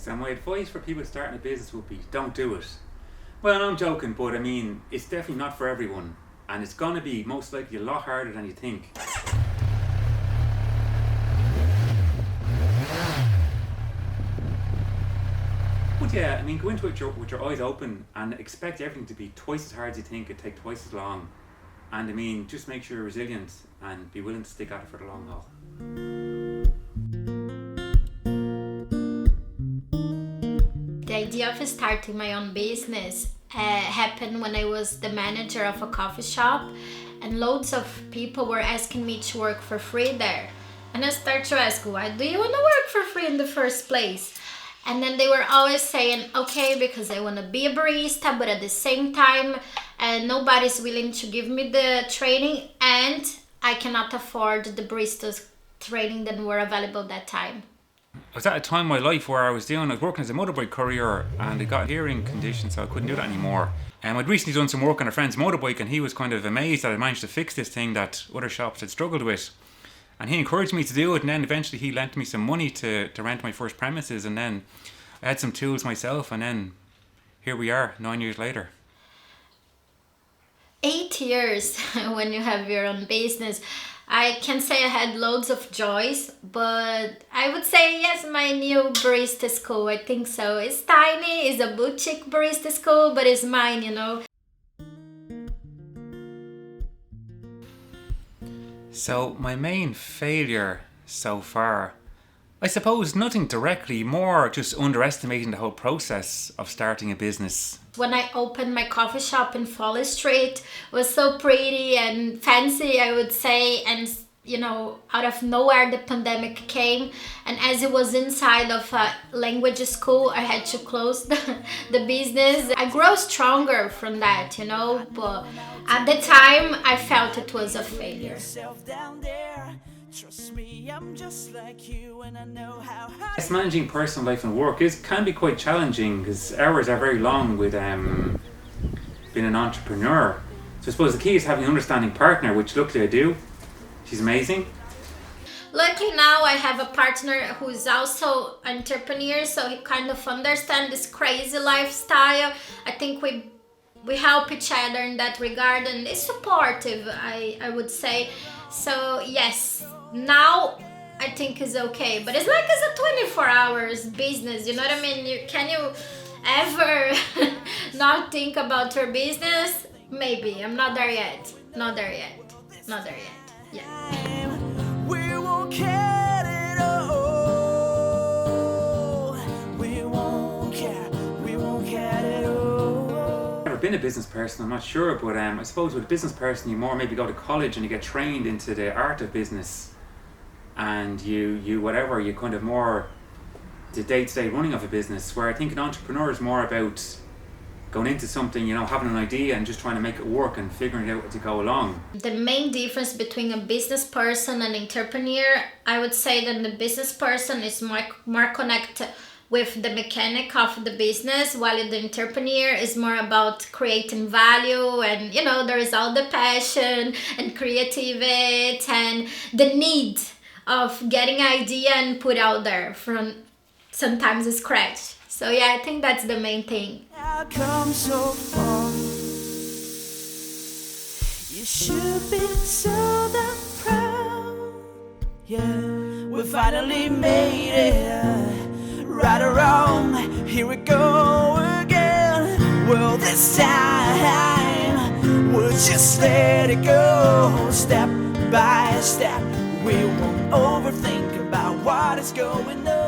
So my advice for people starting a business would be, don't do it. Well, I'm joking, but I mean, it's definitely not for everyone. And it's going to be most likely a lot harder than you think. But yeah, I mean, go into it with your eyes open and expect everything to be twice as hard as you think, it'd take twice as long. And I mean, just make sure you're resilient and be willing to stick at it for the long haul. The idea of starting my own business happened when I was the manager of a coffee shop, and loads of people were asking me to work for free there. And I started to ask, why do you want to work for free in the first place? And then they were always saying, okay, because I want to be a barista, but at the same time, nobody's willing to give me the training, and I cannot afford the barista's training that were available that time. I was at a time in my life where I was working as a motorbike courier, and I got a hearing condition, so I couldn't do that anymore. And I'd recently done some work on a friend's motorbike, and he was kind of amazed that I managed to fix this thing that other shops had struggled with. And he encouraged me to do it, and then eventually he lent me some money to rent my first premises, and then I had some tools myself, and then here we are 9 years later. 8 years when you have your own business. I can say I had loads of joys, but I would say yes, my new barista school, I think so. It's tiny, it's a boutique barista school, but it's mine, you know. So my main failure so far, I suppose nothing directly, more just underestimating the whole process of starting a business. When I opened my coffee shop in Foley Street, it was so pretty and fancy, I would say, and you know, out of nowhere the pandemic came, and as it was inside of a language school, I had to close the business. I grew stronger from that, you know, but at the time I felt it was a failure. Trust me, I'm just like you, and I know how hard. Managing personal life and work can be quite challenging because hours are very long with being an entrepreneur. So I suppose the key is having an understanding partner, which luckily I do. She's amazing. Luckily now I have a partner who is also an entrepreneur, so he kind of understands this crazy lifestyle. I think we help each other in that regard, and is supportive, I would say. So yes, now I think it's okay, but it's like it's a 24 hours business, you know what I mean? Can you ever not think about your business? Maybe. I'm not there yet. Not there yet. Yeah. We won't care at all. We won't care at all. I've never been a business person, I'm not sure, but I suppose with a business person you more maybe go to college and you get trained into the art of business, and you kind of more the day-to-day running of a business, where I think an entrepreneur is more about going into something, you know, having an idea and just trying to make it work and figuring it out as you go along. The main difference between a business person and entrepreneur, I would say that the business person is more connected with the mechanic of the business, while the entrepreneur is more about creating value, and you know, there is all the passion and creativity and the need of getting idea and put out there from sometimes scratch. So yeah, I think that's the main thing. How come so far? You should be so damn proud. Yeah, we finally made it. Right or wrong, here we go again. Well, this time we'll just let it go. Step by step, we won't overthink about what is going on.